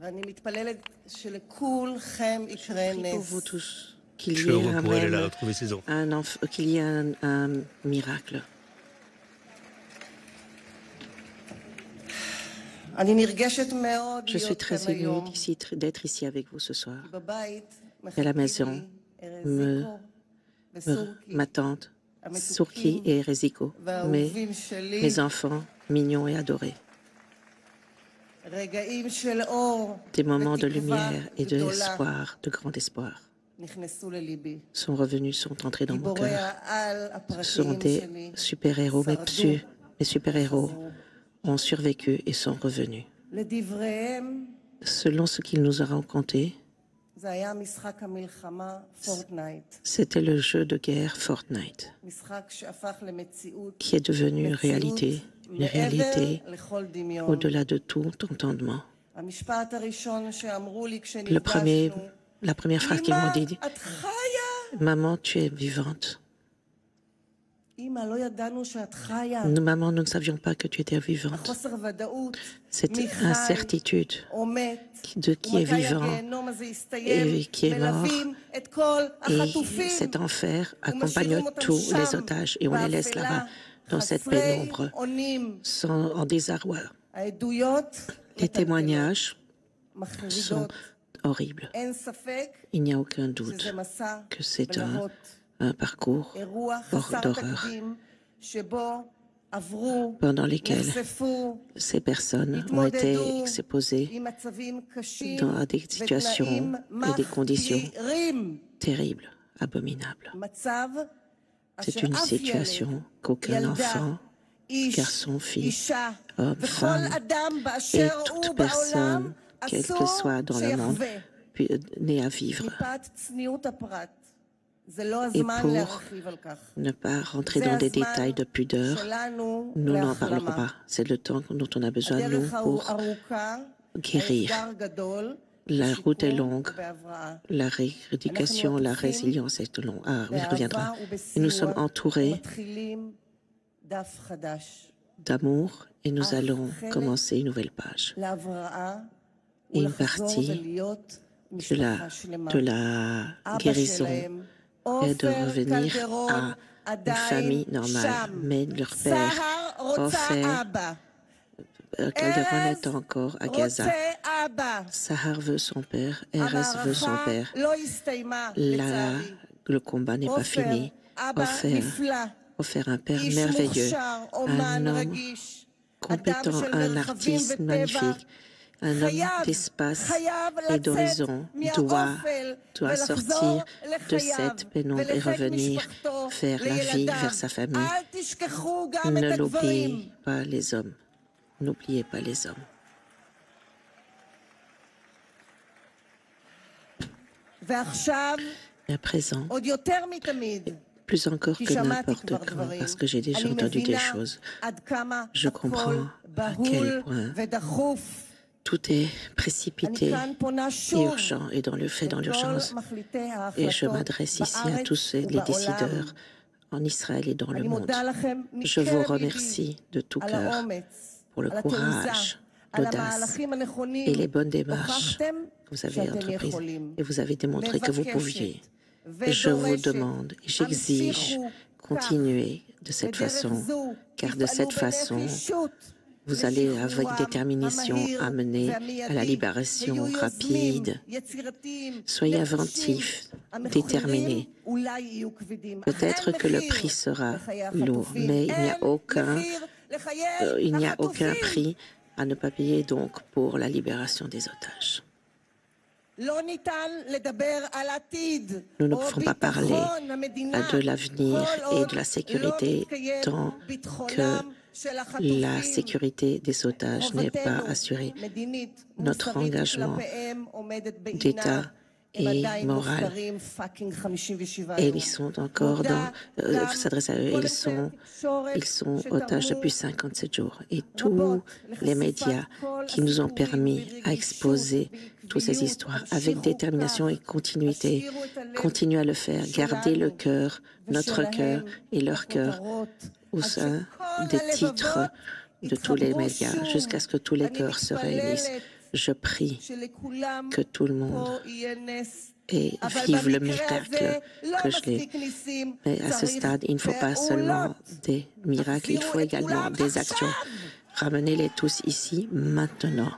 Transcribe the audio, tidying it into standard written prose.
Je prie pour vous tous qu'il y Je suis ait heureux pour elle, elle a retrouvé ses enfants. qu'il y ait un miracle. Je suis très émue d'être ici avec vous ce soir. À la maison, ma tante, Surki et Reziko, mes enfants mignons et adorés. Des moments de lumière et d'espoir, de grand espoir, sont revenus, sont entrés dans mon cœur. Ce sont des super-héros, mes super-héros ont survécu et sont revenus. Selon ce qu'il nous a raconté, c'était le jeu de guerre Fortnite, qui est devenu une réalité au-delà de tout entendement. La première phrase qu'ils m'ont dit, « Maman, tu es vivante. » Maman, nous ne savions pas que tu étais vivante. Cette incertitude de qui est vivant et qui est mort. Et cet enfer accompagne tous les otages et on les laisse là-bas, dans cette pénombre, en désarroi. Les témoignages sont horribles. Il n'y a aucun doute que c'est un parcours d'horreur pendant lesquels ces personnes ont été exposées dans des situations et des conditions terribles, abominables. C'est une situation qu'aucun enfant, garçon, fille, homme, femme et toute personne, quelle que soit dans le monde, n'est à vivre. Et pour ne pas rentrer dans des détails de pudeur, nous n'en parlerons pas. C'est le temps dont on a besoin, nous, pour guérir. La route est longue, la rééducation, la résilience est longue. Reviendra. Et nous sommes entourés d'amour et nous allons commencer une nouvelle page. Et une partie de la guérison est de revenir à une famille normale. Mais leur père offert, Calderon est encore à Gaza. Sahar veut son père, Erez veut son père. Le combat n'est pas fini. Offert un père merveilleux, un homme compétent, un artiste magnifique. Un homme d'espace et d'horizon doit sortir de cette pénombre et revenir vers la vie, vers sa famille. Ne l'oubliez pas les hommes. N'oubliez pas les hommes. Et à présent, plus encore que n'importe quand, parce que j'ai déjà entendu des choses, je comprends à quel point tout est précipité, urgent et dans l'urgence. Et je m'adresse ici à tous les décideurs en Israël et dans le monde. Je vous remercie de tout cœur pour le courage, l'audace et les bonnes démarches que vous avez entreprises. Et vous avez démontré que vous pouviez. Je vous demande et j'exige continuer de cette façon, car de cette façon, vous allez avec détermination amener à la libération rapide. Soyez inventifs, déterminés. Peut-être que le prix sera lourd, mais il n'y a aucun prix à ne pas payer donc pour la libération des otages. Nous ne pouvons pas parler de l'avenir et de la sécurité tant que la sécurité des otages n'est pas assurée. Notre engagement d'État et moral, et ils sont encore s'adresse à eux, ils sont otages depuis 57 jours. Et tous les médias qui nous ont permis à exposer toutes ces histoires avec détermination et continuité, continuent à le faire, garder le cœur, notre cœur et leur cœur au sein des titres de tous les médias, jusqu'à ce que tous les cœurs se réunissent. Je prie que tout le monde vive le miracle que je l'ai. Mais à ce stade, il ne faut pas seulement des miracles, il faut également des actions. Ramenez-les tous ici, maintenant.